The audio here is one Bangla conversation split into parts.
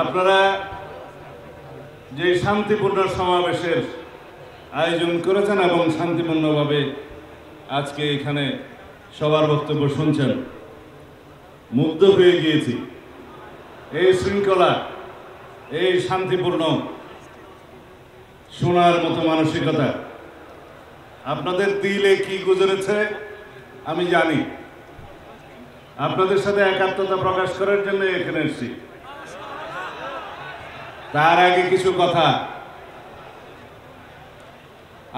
আপনারা যে শান্তিপূর্ণ সমাবেশের আয়োজন করেছেন এবং শান্তিপূর্ণভাবে আজকে এখানে সবার বক্তব্য শুনছেন, মুগ্ধ হয়ে গিয়েছি। এই শৃঙ্খলা, এই শান্তিপূর্ণ শোনার মতো মানসিকতা আপনাদের দিলে কি গুজরেছে আমি জানি। আপনাদের সাথে একাত্মতা প্রকাশ করার জন্য এখানে এসেছি। তার আগে কিছু কথা।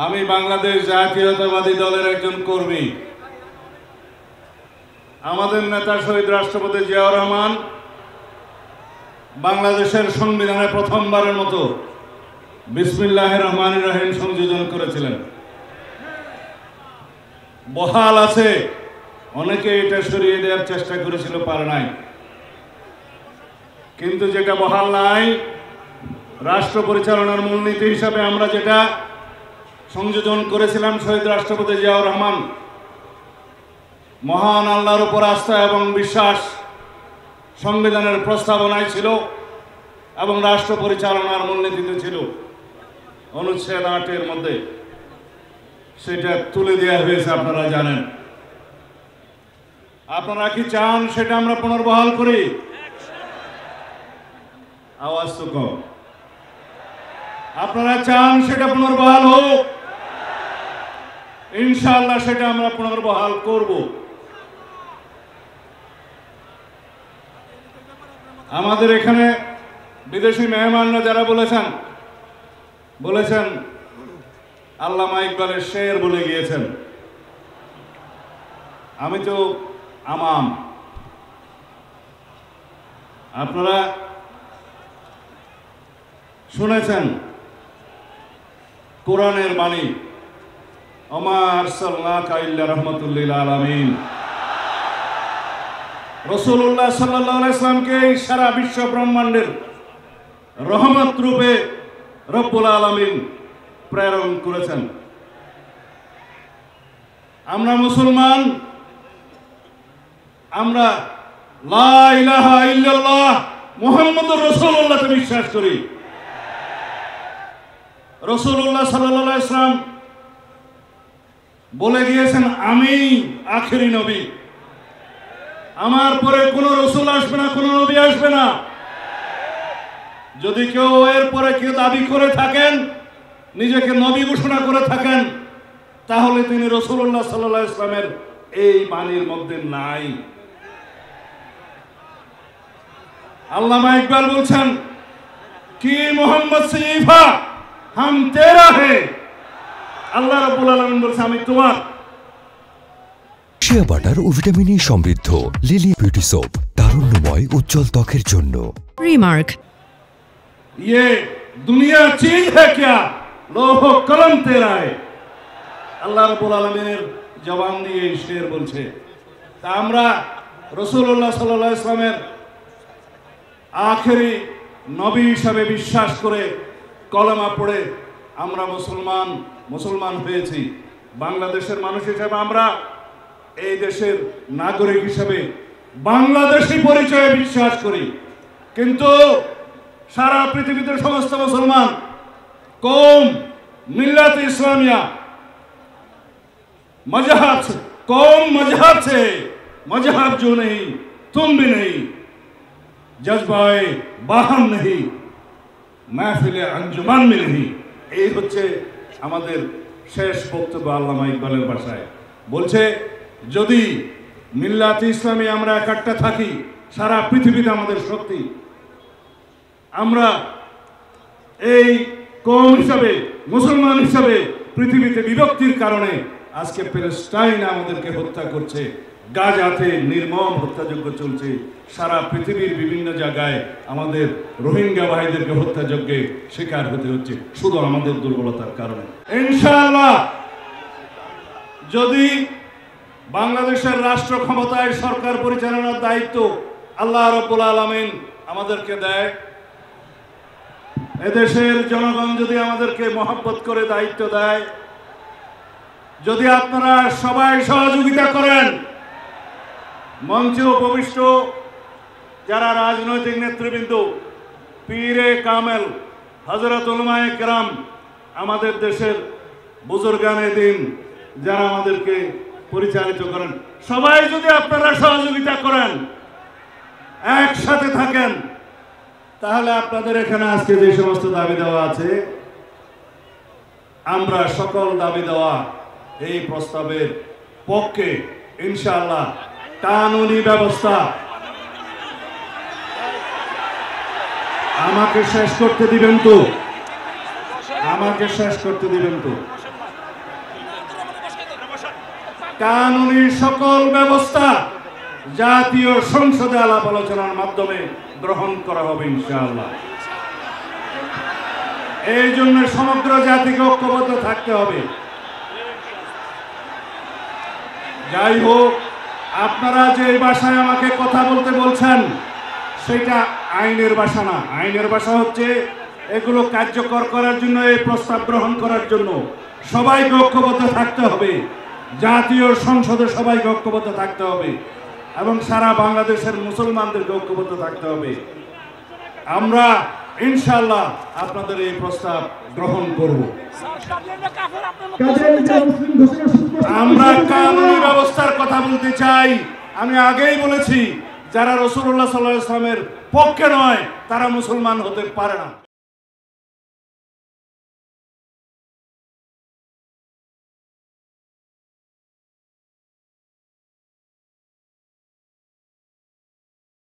আমি বাংলাদেশ জাতীয়তাবাদী দলের একজন কর্মী। আমাদের নেতা শহীদ রাষ্ট্রপতি জিয়াউর রহমান বাংলাদেশের সংবিধানে প্রথমবারের মতো বিসমিল্লাহির রহমানির রহিম সংযোজন করেছিলেন। বহাল আছে, অনেকে এটা সরিয়ে দেওয়ার চেষ্টা করেছিল, পারে নাই। কিন্তু যেটা বহাল নাই, রাষ্ট্র পরিচালনার মূলনীতি হিসাবে আমরা যেটা সংযোজন করেছিলাম, শহীদ রাষ্ট্রপতি জিয়াউর রহমান মহান আল্লাহর উপর আস্থা এবং বিশ্বাস সংবিধানের প্রস্তাবনায় ছিল এবং রাষ্ট্র পরিচালনার মূলনীতিতে ছিল। অনুচ্ছেদ 8-এর মধ্যে সেটা তুলে দেওয়া হয়েছে, আপনারা জানেন। আপনারা কি চান সেটা আমরা পুনর্বহাল করি? আওয়াজ তো কম। আপনারা চান সেটা পুনর্বহাল হোক? ইনশাআল্লাহ সেটা আমরা পুনর্বহাল করব। আমাদের এখানে বিদেশি মেহমানরা যারা বলেছেন আল্লামা ইকবালের শের বলে গিয়েছেন। আমি তো আমাম। আপনারা শুনেছেন কোরআনের বাণী, ওমা আরসালনাকা ইল্লা রাহমাতুল লিল আলামিন। রাসূলুল্লাহ সাল্লাল্লাহু আলাইহি ওয়াসাল্লামকে সারা বিশ্ব ব্রহ্মাণ্ডের রহমত রূপে রব্বুল আলামিন প্রেরণ করেছেন। আমরা মুসলমান, আমরা লা ইলাহা ইল্লাল্লাহ মুহাম্মাদুর রাসূলুল্লাহকে বিশ্বাস করি। রাসূলুল্লাহ সাল্লাল্লাহু আলাইহি ওয়াসাল্লাম বলে গিয়েছেন, আমি আখেরি নবী, আমার পরে কোনো রসুল আসবে না, কোনো নবী আসবে না। যদি কেউ এর পরে কেউ দাবি করে থাকেন, নিজেকে নবী ঘোষণা করে থাকেন, তাহলে তিনি রাসূলুল্লাহ সাল্লাল্লাহু আলাইহি ওয়াসাল্লামের এই বাণীর মধ্যে নাই। আল্লামা ইকবাল বলছেন, কি মোহাম্মদ সিফা হাম তেরা হে। আল্লাহ রাব্বুল আলামিন বলছে, আমি তোমার। শিয়া বাটার ও ভিটামিন ই সমৃদ্ধ লিলি বিউটি সোপ, তারুণ্যময় উজ্জ্বল ত্বকের জন্য। রিমার্ক, ये दुनिया चीज है क्या, लोहो कलम तेरा है। আল্লাহ রাব্বুল আলামিনের জবান দিয়ে এই শের বলছে। তা আমরা রাসূলুল্লাহ সাল্লাল্লাহু আলাইহি ওয়াসাল্লামের আখেরি নবী হিসাবে বিশ্বাস করে কলেমা পড়ে আমরা মুসলমান হয়েছি। বাংলাদেশের মানুষ হিসেবে আমরা এই দেশের নাগরিক হিসেবে বাংলাদেশি পরিচয়ে বিশ্বাস করি। কিন্তু সারা পৃথিবীতে সমস্ত মুসলমান কৌম मिल्लत इस्लामिया मजहब से, कौम मजहब से, मजहब जो नहीं तुम भी नहीं, जज्बाए बाहम नहीं, महफिले अंजुमान में नहीं। এই হচ্ছে আমাদের শেষ বক্তব্য আল্লামা ইকবালের ভাষায়। বলছে, যদি মিল্লাত ইসলামী আমরা একাট্টা থাকি, সারা পৃথিবীতে আমাদের শক্তি। আমরা এই কওম হিসাবে, মুসলমান হিসাবে পৃথিবীতে বিভক্তির কারণে আজকে প্যালেস্টাইন আমাদেরকে হত্যা করছে, গাজাতে নির্মম হত্যাযজ্ঞ চলছে, সারা পৃথিবীর বিভিন্ন জায়গায় আমাদের রোহিঙ্গা ভাইদেরকে হত্যাযজ্ঞে শিকার হতে হচ্ছে শুধু আমাদের দুর্বলতার কারণে। ইনশাআল্লাহ যদি বাংলাদেশের রাষ্ট্র ক্ষমতায় সরকার পরিচালনার দায়িত্ব আল্লাহ রাব্বুল আলামিন আমাদেরকে দেয়, এদেশের জনগণ যদি আমাদেরকে মহব্বত করে দায়িত্ব দেয়, যদি আপনারা সবাই সহযোগিতা করেন, মঞ্চে উপবিষ্ট যারা রাজনৈতিক নেতৃবৃন্দ, পীরে কামেল হযরত উলামায়ে কেরাম, আমাদের দেশের বুজুর্গানে দিন যারা আমাদেরকে পরিচালিত করেন, সবাই যদি আপনারা সহযোগিতা করেন, একসাথে থাকেন, তাহলে আপনাদের এখানে আজকে যে সমস্ত দাবি দেওয়া আছে, আমরা সকল দাবি দেওয়া এই প্রস্তাবের পক্ষে ইনশাআল্লাহ। কানুনি ব্যবস্থা আমাকে শেষ করতে দিবেন তো, আমাকে শেষ করতে দিবেন তো। কানুনি সকল ব্যবস্থা জাতীয় সংসদে আলাপ আলোচনার মাধ্যমে গ্রহণ করা হবে ইনশাআল্লাহ। এই জন্য সমগ্র জাতিকে ঐক্যবদ্ধ থাকতে হবে। যাই হোক, আপনারা যে ভাষায় আমাকে কথা বলতে বলছেন সেটা আইনের ভাষা না। আইনের ভাষা হচ্ছে এগুলো কার্যকর করার জন্য, এই প্রস্তাব গ্রহণ করার জন্য সবাইকে ঐক্যবদ্ধ থাকতে হবে, জাতীয় সংসদে সবাইকে ঐক্যবদ্ধ থাকতে হবে এবং সারা বাংলাদেশের মুসলমানদেরকে ঐক্যবদ্ধ থাকতে হবে। আমরা ইনশাআল্লাহ আপনাদের এই প্রস্তাব গ্রহণ করব। আমরা কানুনি ব্যবস্থার কথা বলতে চাই। আমি আগেই বলেছি, যারা রাসূলুল্লাহ সাল্লাল্লাহু আলাইহি ওয়াসাল্লামের পক্ষে নয় তারা মুসলমান হতে পারে না।